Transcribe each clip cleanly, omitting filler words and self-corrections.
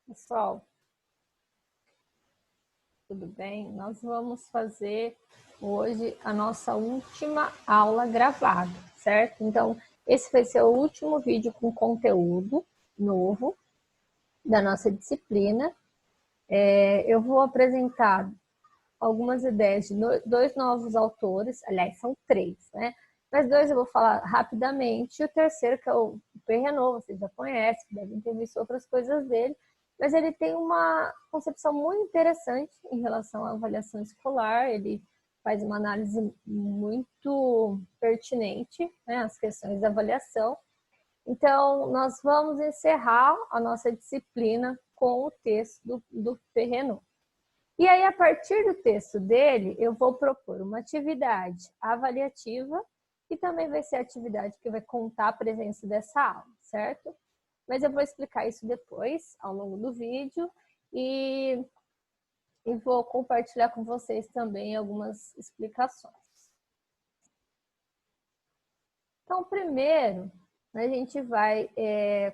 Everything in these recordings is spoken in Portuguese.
Pessoal, tudo bem? Nós vamos fazer hoje a nossa última aula gravada, certo? Então, esse vai ser o último vídeo com conteúdo novo da nossa disciplina. Eu vou apresentar algumas ideias de dois novos autores, aliás, são três, né? Mas dois eu vou falar rapidamente, e o terceiro, que é o Perrenot, vocês já conhecem, devem ter visto outras coisas dele, mas ele tem uma concepção muito interessante em relação à avaliação escolar, ele faz uma análise muito pertinente, né, às questões da avaliação. Então, nós vamos encerrar a nossa disciplina com o texto do Perrenot. E aí, a partir do texto dele, eu vou propor uma atividade avaliativa e também vai ser a atividade que vai contar a presença dessa aula, certo? Mas eu vou explicar isso depois, ao longo do vídeo, e vou compartilhar com vocês também algumas explicações. Então, primeiro, a gente vai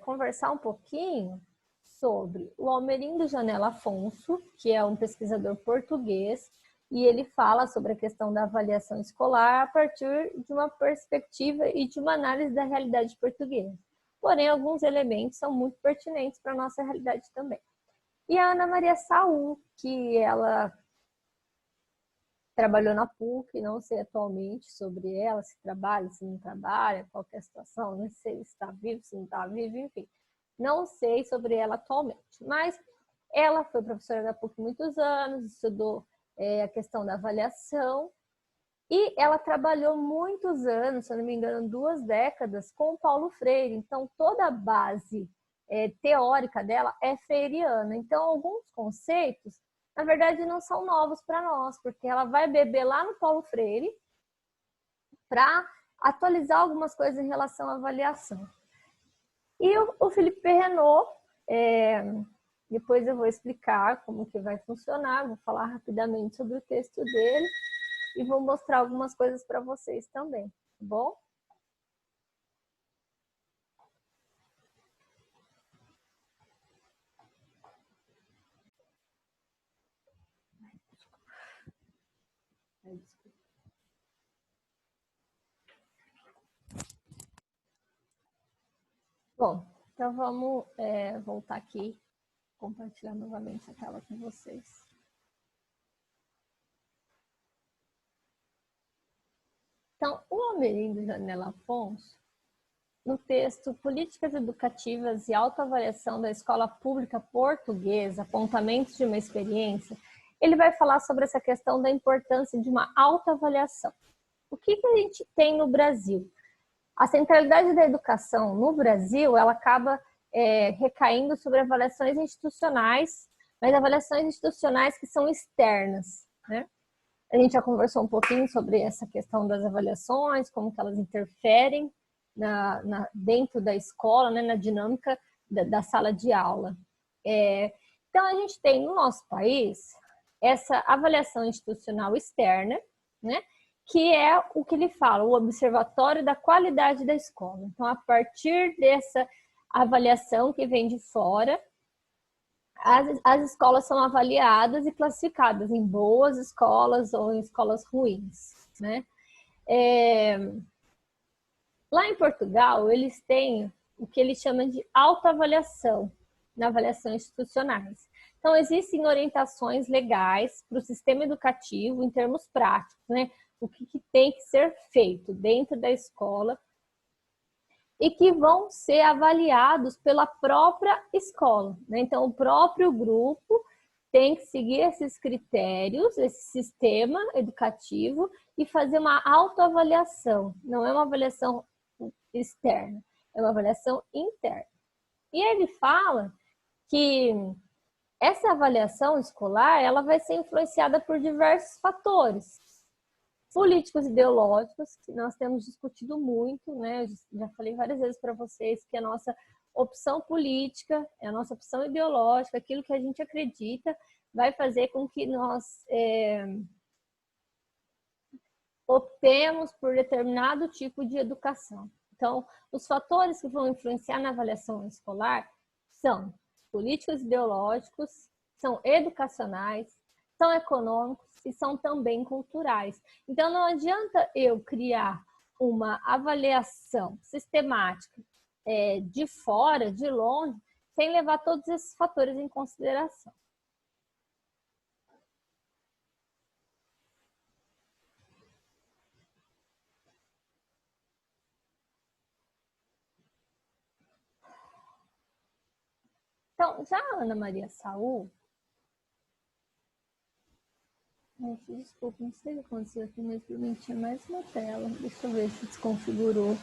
conversar um pouquinho sobre o Almerindo Janella Afonso, que é um pesquisador português, e ele fala sobre a questão da avaliação escolar a partir de uma perspectiva e de uma análise da realidade portuguesa. Porém, alguns elementos são muito pertinentes para a nossa realidade também. E a Ana Maria Saul, que ela trabalhou na PUC, não sei atualmente sobre ela, se trabalha, se não trabalha, qual é a situação, não sei se está vivo, se não está vivo, enfim. Não sei sobre ela atualmente, mas ela foi professora da PUC muitos anos, estudou a questão da avaliação e ela trabalhou muitos anos, se eu não me engano, 2 décadas com o Paulo Freire. Então, toda a base teórica dela é freiriana. Então, alguns conceitos, na verdade, não são novos para nós, porque ela vai beber lá no Paulo Freire para atualizar algumas coisas em relação à avaliação. E o Felipe Perrenot, depois eu vou explicar como que vai funcionar, vou falar rapidamente sobre o texto dele e vou mostrar algumas coisas para vocês também, tá bom? Bom, então vamos voltar aqui, compartilhar novamente a tela com vocês. Então, o Almerindo Janella Afonso, no texto Políticas Educativas e Autoavaliação da Escola Pública Portuguesa, Apontamentos de uma Experiência, ele vai falar sobre essa questão da importância de uma autoavaliação. O que a gente tem no Brasil? A centralidade da educação no Brasil, ela acaba recaindo sobre avaliações institucionais, mas avaliações institucionais que são externas, né? A gente já conversou um pouquinho sobre essa questão das avaliações, como que elas interferem dentro da escola, né, na dinâmica da sala de aula. Então, a gente tem no nosso país essa avaliação institucional externa, né, que é o que ele fala, o observatório da qualidade da escola. Então, a partir dessa avaliação que vem de fora, as escolas são avaliadas e classificadas em boas escolas ou em escolas ruins, né? Lá em Portugal, eles têm o que eles chamam de autoavaliação, na avaliação institucionais. Então, existem orientações legais para o sistema educativo em termos práticos, né? O que tem que ser feito dentro da escola e que vão ser avaliados pela própria escola, né? Então, o próprio grupo tem que seguir esses critérios, esse sistema educativo e fazer uma autoavaliação. Não é uma avaliação externa, é uma avaliação interna. E ele fala que essa avaliação escolar, ela vai ser influenciada por diversos fatores. Políticos ideológicos, que nós temos discutido muito, né? Eu já falei várias vezes para vocês que a nossa opção política, a nossa opção ideológica, aquilo que a gente acredita, vai fazer com que nós optemos por determinado tipo de educação. Então, os fatores que vão influenciar na avaliação escolar são políticos ideológicos, são educacionais, são econômicos e são também culturais. Então, não adianta eu criar uma avaliação sistemática de fora, de longe, sem levar todos esses fatores em consideração. Então, já a Ana Maria Saul, desculpa, não sei o que aconteceu aqui, mas por mim tinha mais uma tela. Deixa eu ver se desconfigurou.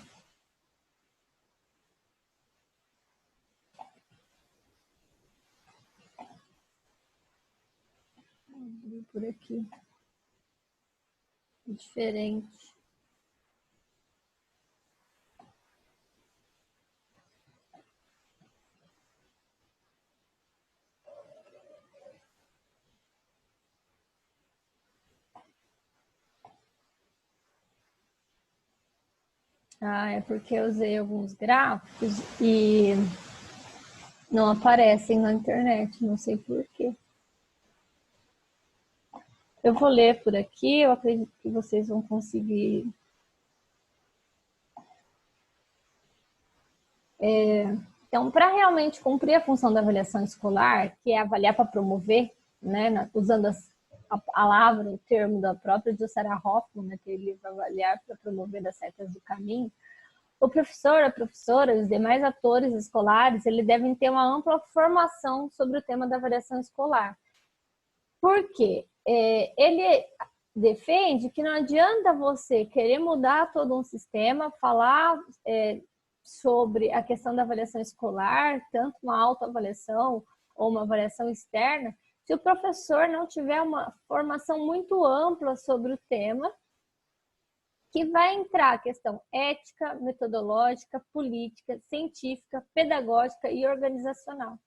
Vou por aqui. Diferente. Ah, é porque eu usei alguns gráficos e não aparecem na internet, não sei por quê. Eu vou ler por aqui, eu acredito que vocês vão conseguir. Então, para realmente cumprir a função da avaliação escolar, que é avaliar para promover, né, usando a palavra, o termo da própria Jussara Hoffmann, naquele livro Avaliar para Promover das Setas do Caminho, o professor, a professora e os demais atores escolares, eles devem ter uma ampla formação sobre o tema da avaliação escolar. Por quê? Ele defende que não adianta você querer mudar todo um sistema, falar sobre a questão da avaliação escolar, tanto uma autoavaliação ou uma avaliação externa, se o professor não tiver uma formação muito ampla sobre o tema, que vai entrar a questão ética, metodológica, política, científica, pedagógica e organizacional.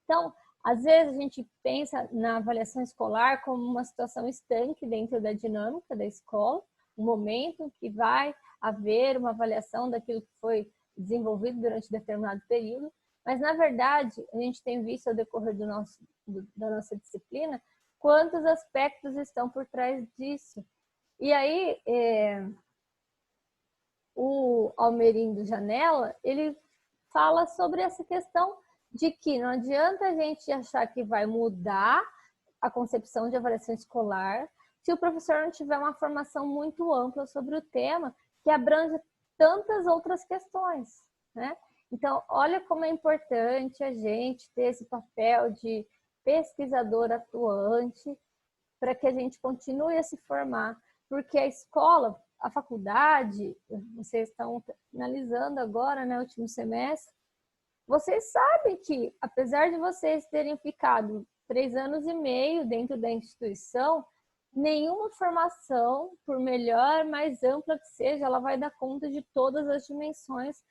Então, às vezes a gente pensa na avaliação escolar como uma situação estanque dentro da dinâmica da escola, um momento em que vai haver uma avaliação daquilo que foi desenvolvido durante determinado período, mas na verdade a gente tem visto ao decorrer da nossa disciplina quantos aspectos estão por trás disso. E aí, o Almerindo Janella, ele fala sobre essa questão de que não adianta a gente achar que vai mudar a concepção de avaliação escolar se o professor não tiver uma formação muito ampla sobre o tema, que abrange tantas outras questões, né? Então, olha como é importante a gente ter esse papel de pesquisador atuante para que a gente continue a se formar, porque a escola, a faculdade, vocês estão finalizando agora, né, último semestre, vocês sabem que, apesar de vocês terem ficado 3 anos e meio dentro da instituição, nenhuma formação, por melhor, mais ampla que seja, ela vai dar conta de todas as dimensões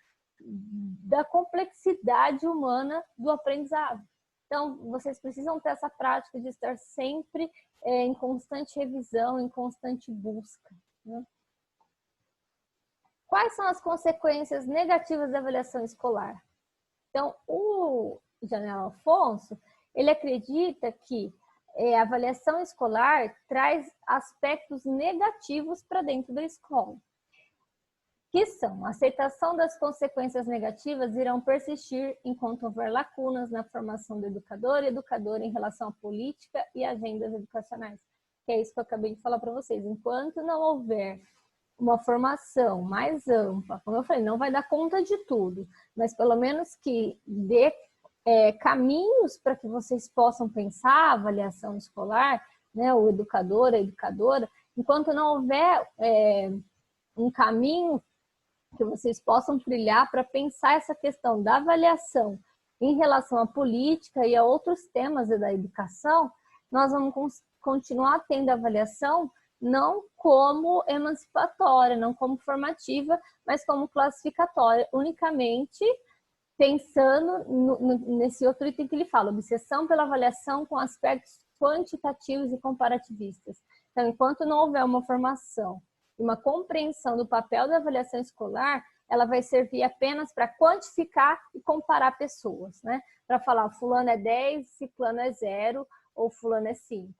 da complexidade humana do aprendizado. Então, vocês precisam ter essa prática de estar sempre em constante revisão, em constante busca, né? Quais são as consequências negativas da avaliação escolar? Então, o Janella Afonso, ele acredita que a avaliação escolar traz aspectos negativos para dentro da escola, que são a aceitação das consequências negativas irão persistir enquanto houver lacunas na formação do educador e educadora em relação à política e agendas educacionais. Que é isso que eu acabei de falar para vocês. Enquanto não houver uma formação mais ampla, como eu falei, não vai dar conta de tudo, mas pelo menos que dê caminhos para que vocês possam pensar a avaliação escolar, né, o educador, a educadora, enquanto não houver um caminho que vocês possam trilhar para pensar essa questão da avaliação em relação à política e a outros temas da educação, nós vamos continuar tendo a avaliação não como emancipatória, não como formativa, mas como classificatória, unicamente pensando nesse outro item que ele fala, obsessão pela avaliação com aspectos quantitativos e comparativistas. Então, enquanto não houver uma formação e uma compreensão do papel da avaliação escolar, ela vai servir apenas para quantificar e comparar pessoas, né? Para falar, fulano é 10, ciclano é 0, ou fulano é 5.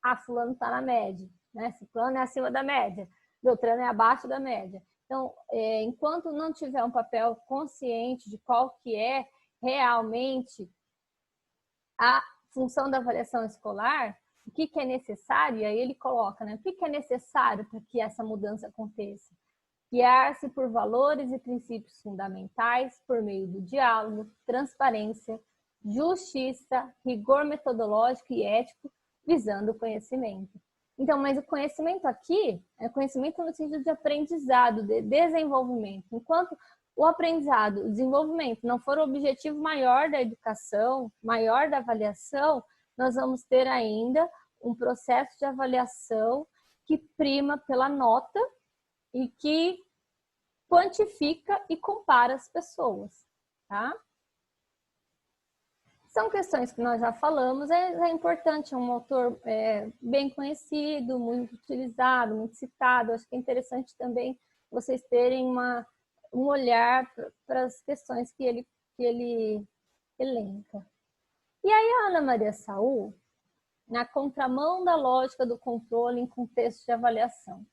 Ah, fulano está na média, né? Ciclano é acima da média, Beltrano é abaixo da média. Então, enquanto não tiver um papel consciente de qual que é realmente a função da avaliação escolar, o que é necessário, e aí ele coloca, né? O que é necessário para que essa mudança aconteça? Guiar-se por valores e princípios fundamentais por meio do diálogo, transparência, justiça, rigor metodológico e ético, visando o conhecimento. Então, mas o conhecimento aqui é conhecimento no sentido de aprendizado, de desenvolvimento. Enquanto o aprendizado, o desenvolvimento não for o objetivo maior da educação, maior da avaliação, nós vamos ter ainda um processo de avaliação que prima pela nota e que quantifica e compara as pessoas, tá? São questões que nós já falamos, é importante, é um autor bem conhecido, muito utilizado, muito citado. Acho que é interessante também vocês terem um olhar para as questões que ele elenca. E aí a Ana Maria Saul, na contramão da lógica do controle em contexto de avaliação,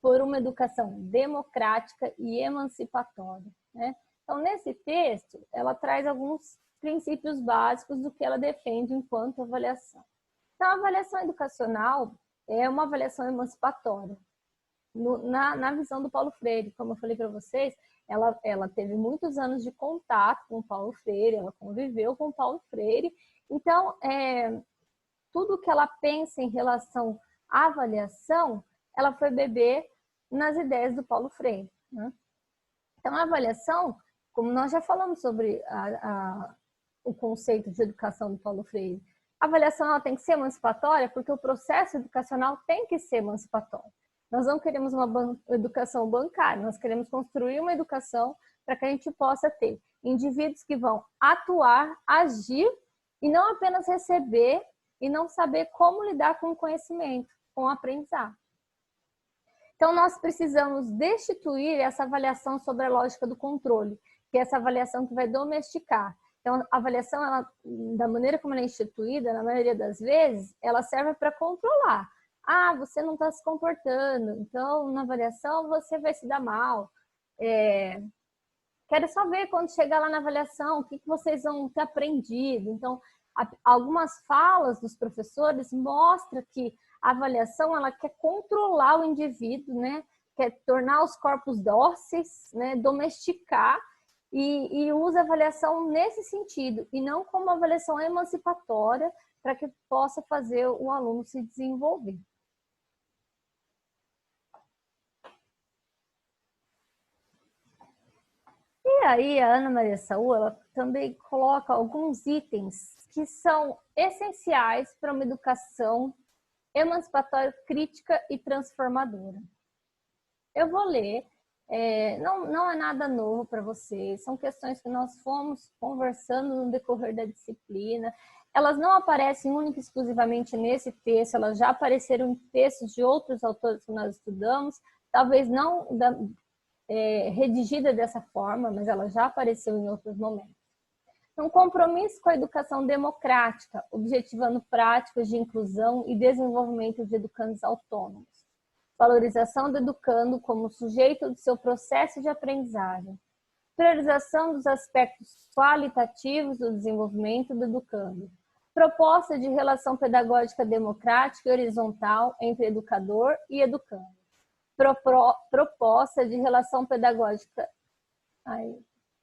por uma educação democrática e emancipatória, né? Então, nesse texto, ela traz alguns princípios básicos do que ela defende enquanto avaliação. Então, a avaliação educacional é uma avaliação emancipatória. Na visão do Paulo Freire, como eu falei para vocês, ela teve muitos anos de contato com o Paulo Freire, ela conviveu com o Paulo Freire. Então, tudo que ela pensa em relação à avaliação, ela foi beber nas ideias do Paulo Freire, né? Então, a avaliação, como nós já falamos sobre o conceito de educação do Paulo Freire, a avaliação ela tem que ser emancipatória porque o processo educacional tem que ser emancipatório. Nós não queremos uma educação bancária, nós queremos construir uma educação para que a gente possa ter indivíduos que vão atuar, agir e não apenas receber e não saber como lidar com o conhecimento, com o aprendizado. Então, nós precisamos destituir essa avaliação sobre a lógica do controle, que é essa avaliação que vai domesticar. Então, a avaliação, da maneira como ela é instituída, na maioria das vezes, ela serve para controlar. Ah, você não está se comportando, então, na avaliação, você vai se dar mal. Quero só ver quando chegar lá na avaliação, o que vocês vão ter aprendido. Então, algumas falas dos professores mostram que a avaliação ela quer controlar o indivíduo, né? Quer tornar os corpos dóceis, né? Domesticar e usa a avaliação nesse sentido e não como uma avaliação emancipatória para que possa fazer o aluno se desenvolver. E aí a Ana Maria Saul, ela também coloca alguns itens que são essenciais para uma educação emancipatória, crítica e transformadora. Eu vou ler, não é nada novo para vocês, são questões que nós fomos conversando no decorrer da disciplina. Elas não aparecem única e exclusivamente nesse texto, elas já apareceram em textos de outros autores que nós estudamos, talvez não redigida dessa forma, mas ela já apareceu em outros momentos. Um compromisso com a educação democrática, objetivando práticas de inclusão e desenvolvimento de educandos autônomos. Valorização do educando como sujeito do seu processo de aprendizagem. Priorização dos aspectos qualitativos do desenvolvimento do educando. Proposta de relação pedagógica democrática e horizontal entre educador e educando. Proposta de relação pedagógica...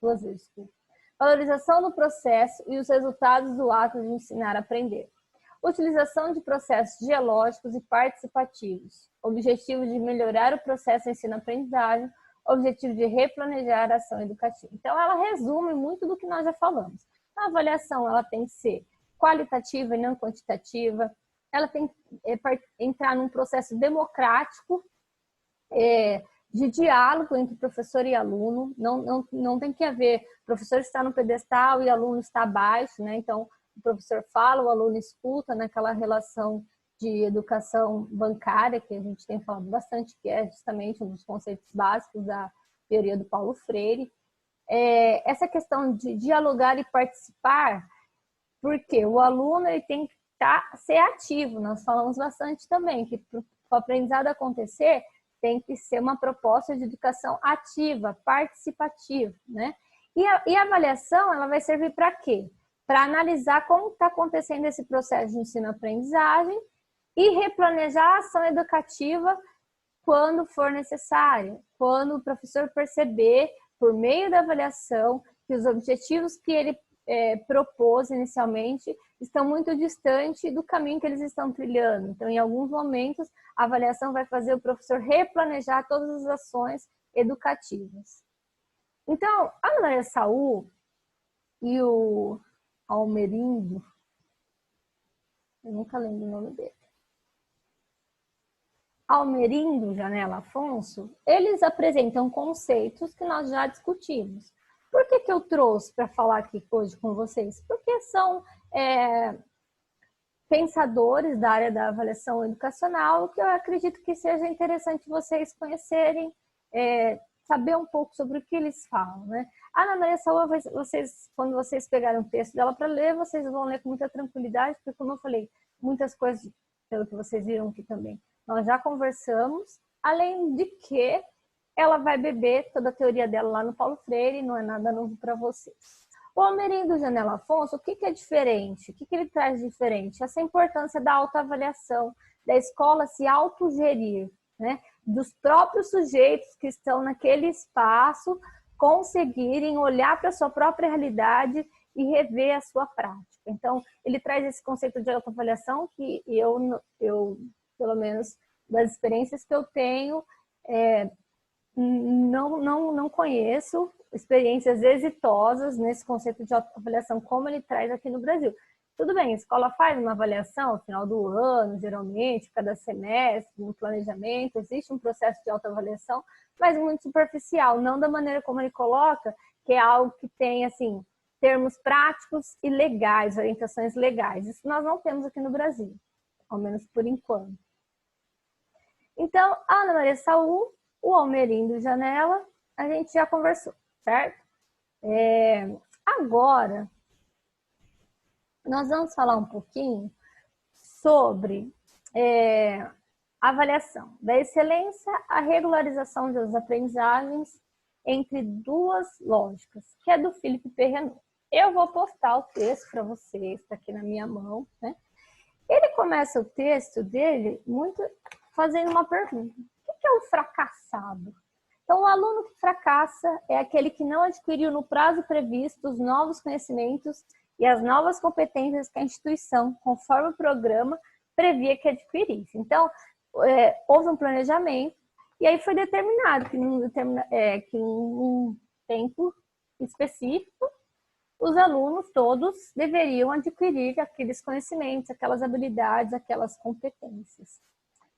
duas vezes, desculpa. Valorização do processo e os resultados do ato de ensinar a aprender. Utilização de processos dialógicos e participativos. Objetivo de melhorar o processo de ensino-aprendizagem. Objetivo de replanejar a ação educativa. Então, ela resume muito do que nós já falamos. A avaliação ela tem que ser qualitativa e não quantitativa. Ela tem que entrar num processo democrático, de diálogo entre professor e aluno, não tem que haver professor está no pedestal e aluno está abaixo, né? Então, o professor fala, o aluno escuta, naquela relação de educação bancária, que a gente tem falado bastante, que é justamente um dos conceitos básicos da teoria do Paulo Freire. Essa questão de dialogar e participar, porque o aluno ele tem que ser ativo. Nós falamos bastante também que para o aprendizado acontecer, tem que ser uma proposta de educação ativa, participativa, né? E a avaliação, ela vai servir para quê? Para analisar como está acontecendo esse processo de ensino-aprendizagem e replanejar a ação educativa quando for necessário, quando o professor perceber, por meio da avaliação, que os objetivos que ele propôs inicialmente estão muito distantes do caminho que eles estão trilhando. Então, em alguns momentos, a avaliação vai fazer o professor replanejar todas as ações educativas. Então, a Ana Maria Saul e o Almerindo, eu nunca lembro o nome dele, Almerindo Janela Afonso, eles apresentam conceitos que nós já discutimos. Por que eu trouxe para falar aqui hoje com vocês? Porque são pensadores da área da avaliação educacional que eu acredito que seja interessante vocês conhecerem, saber um pouco sobre o que eles falam, né? A Ana Maria Saul, quando vocês pegarem o texto dela para ler, vocês vão ler com muita tranquilidade, porque, como eu falei, muitas coisas, pelo que vocês viram aqui também, nós já conversamos, além de que ela vai beber toda a teoria dela lá no Paulo Freire, não é nada novo para vocês. O Almerindo Janela Afonso, o que é diferente? O que ele traz de diferente? Essa importância da autoavaliação, da escola se autogerir, né? Dos próprios sujeitos que estão naquele espaço conseguirem olhar para a sua própria realidade e rever a sua prática. Então, ele traz esse conceito de autoavaliação que eu pelo menos das experiências que eu tenho, não conheço experiências exitosas nesse conceito de autoavaliação como ele traz aqui no Brasil. Tudo bem, a escola faz uma avaliação no final do ano, geralmente, cada semestre, no planejamento, existe um processo de autoavaliação, mas muito superficial, não da maneira como ele coloca, que é algo que tem, assim, termos práticos e legais, orientações legais. Isso nós não temos aqui no Brasil, ao menos por enquanto. Então, a Ana Maria Saul, o Almerindo Janela, a gente já conversou, certo? Agora, nós vamos falar um pouquinho sobre avaliação da excelência, a regularização das aprendizagens entre duas lógicas, que é do Philippe Perrenot. Eu vou postar o texto para vocês, está aqui na minha mão, né? Ele começa o texto dele muito fazendo uma pergunta. O que é o fracassado? Então, o aluno que fracassa é aquele que não adquiriu no prazo previsto os novos conhecimentos e as novas competências que a instituição, conforme o programa, previa que adquirisse. Então, houve um planejamento e aí foi determinado que em um tempo específico, os alunos todos deveriam adquirir aqueles conhecimentos, aquelas habilidades, aquelas competências.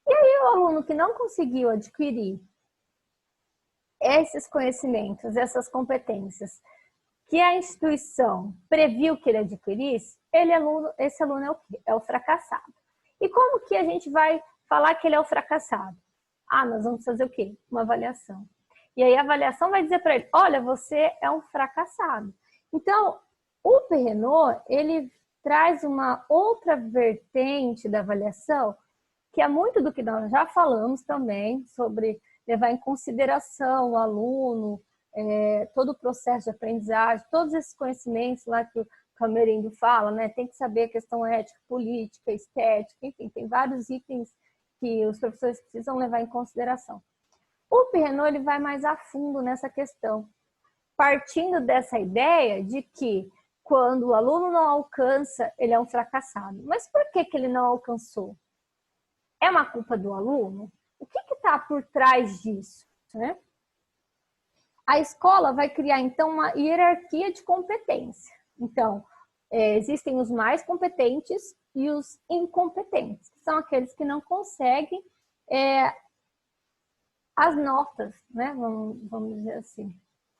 E aí o aluno que não conseguiu adquirir esses conhecimentos, essas competências que a instituição previu que ele adquirisse, esse aluno é o quê? É o fracassado. E como que a gente vai falar que ele é o fracassado? Nós vamos fazer o quê? Uma avaliação. E aí a avaliação vai dizer para ele, olha, você é um fracassado. Então, o Perrenot, ele traz uma outra vertente da avaliação, que é muito do que nós já falamos também, sobre levar em consideração o aluno, todo o processo de aprendizagem, todos esses conhecimentos lá que o Almerindo fala, né? Tem que saber a questão ética, política, estética, enfim, tem vários itens que os professores precisam levar em consideração. O Perrenot, ele vai mais a fundo nessa questão, partindo dessa ideia de que quando o aluno não alcança, ele é um fracassado. Mas por que ele não alcançou? É uma culpa do aluno? O que está por trás disso, né? A escola vai criar, então, uma hierarquia de competência. Então, existem os mais competentes e os incompetentes, que são aqueles que não conseguem as notas, né? Vamos dizer assim,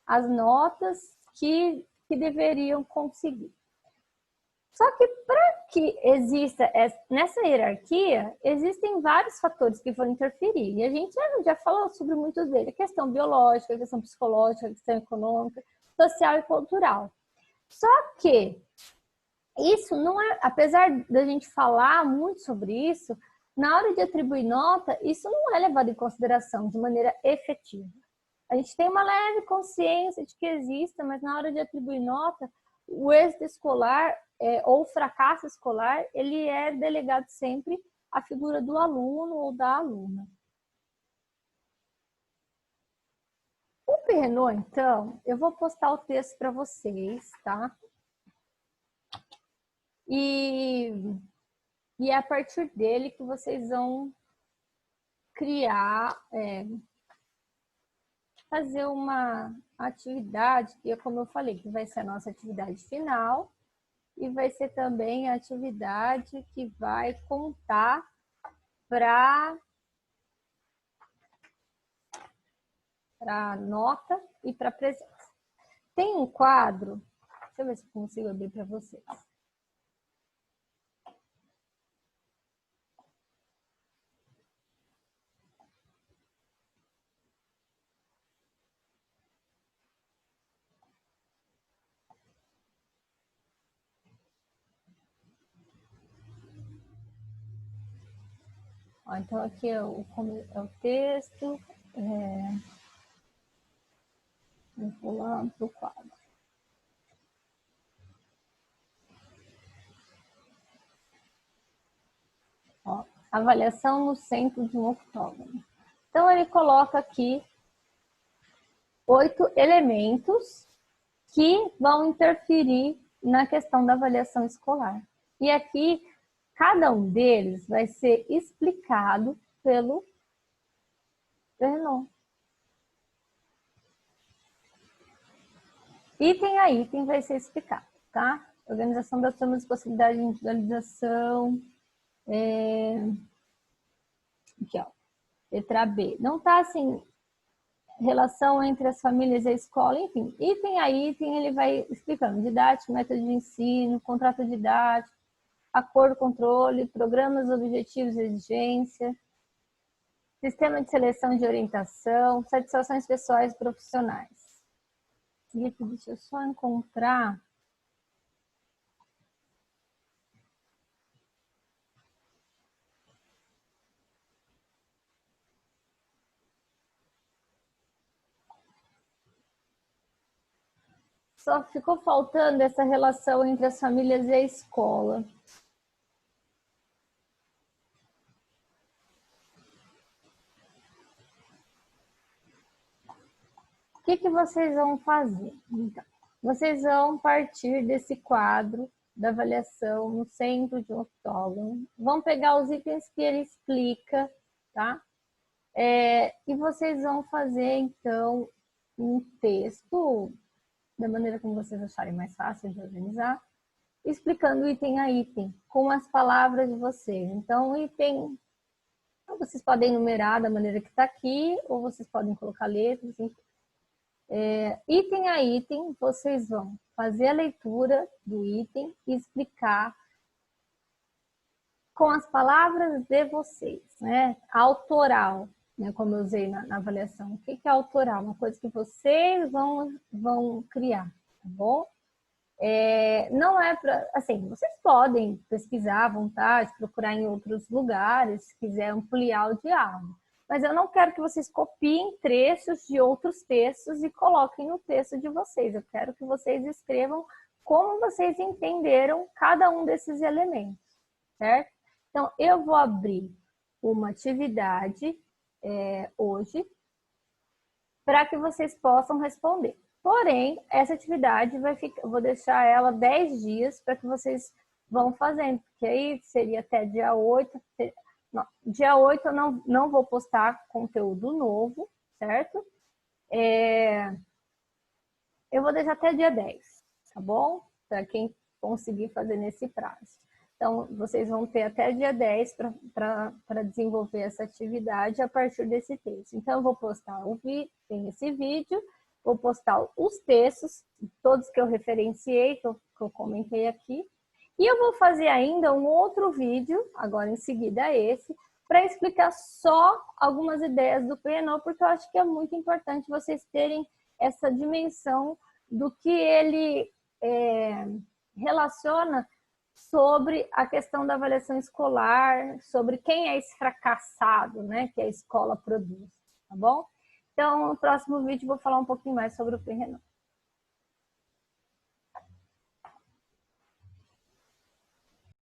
as notas que deveriam conseguir. Só que para que exista nessa hierarquia, existem vários fatores que vão interferir. E a gente já falou sobre muitos deles. A questão biológica, a questão psicológica, a questão econômica, social e cultural. Só que isso não é, apesar da gente falar muito sobre isso, na hora de atribuir nota, isso não é levado em consideração de maneira efetiva. A gente tem uma leve consciência de que exista, mas na hora de atribuir nota, o êxito escolar ou o fracasso escolar, ele é delegado sempre à figura do aluno ou da aluna. O Perrenot, então, eu vou postar o texto para vocês, tá? E é a partir dele que vocês vão criar, fazer uma atividade, que é como eu falei, que vai ser a nossa atividade final, e vai ser também a atividade que vai contar para nota e para presença. Tem um quadro, deixa eu ver se eu consigo abrir para vocês. Ó, então aqui é o texto, vou lá para o quadro. Ó, avaliação no centro de um octógono. Então, ele coloca aqui 8 elementos que vão interferir na questão da avaliação escolar. E aqui, cada um deles vai ser explicado pelo Perrenot. Item a item vai ser explicado, tá? Organização das turmas, possibilidade de individualização. Aqui, ó. Letra B. Não tá assim, relação entre as famílias e a escola, enfim. Item a item, ele vai explicando didática, método de ensino, contrato didático, acordo, controle, programas, objetivos e exigência, sistema de seleção de orientação, satisfações pessoais e profissionais. Deixa eu só encontrar. Só ficou faltando essa relação entre as famílias e a escola. O que vocês vão fazer? Então, vocês vão partir desse quadro da avaliação no centro de um octógono, vão pegar os itens que ele explica, tá? E vocês vão fazer, então, um texto, da maneira como vocês acharem mais fácil de organizar, explicando item a item, com as palavras de vocês. Então, item, vocês podem numerar da maneira que está aqui, ou vocês podem colocar letras, enfim. Item a item, vocês vão fazer a leitura do item e explicar com as palavras de vocês, né? Autoral, né? Como eu usei na avaliação. O que é autoral? Uma coisa que vocês vão criar, tá bom? Não é para, assim, vocês podem pesquisar à vontade, procurar em outros lugares, se quiser ampliar o diálogo. Mas eu não quero que vocês copiem trechos de outros textos e coloquem no texto de vocês. Eu quero que vocês escrevam como vocês entenderam cada um desses elementos, certo? Então, eu vou abrir uma atividade hoje para que vocês possam responder. Porém, essa atividade vou deixar ela 10 dias para que vocês vão fazendo, porque aí seria até dia 8. Não, dia 8 eu não vou postar conteúdo novo, certo? Eu vou deixar até dia 10, tá bom? Para quem conseguir fazer nesse prazo. Então, vocês vão ter até dia 10 para desenvolver essa atividade a partir desse texto. Então, eu vou postar tem esse vídeo, vou postar os textos, todos que eu referenciei, que eu comentei aqui, E eu vou fazer ainda um outro vídeo, agora em seguida a esse, para explicar só algumas ideias do PNO, porque eu acho que é muito importante vocês terem essa dimensão do que ele relaciona sobre a questão da avaliação escolar, sobre quem é esse fracassado, né, que a escola produz, tá bom? Então, no próximo vídeo, vou falar um pouquinho mais sobre o PNO.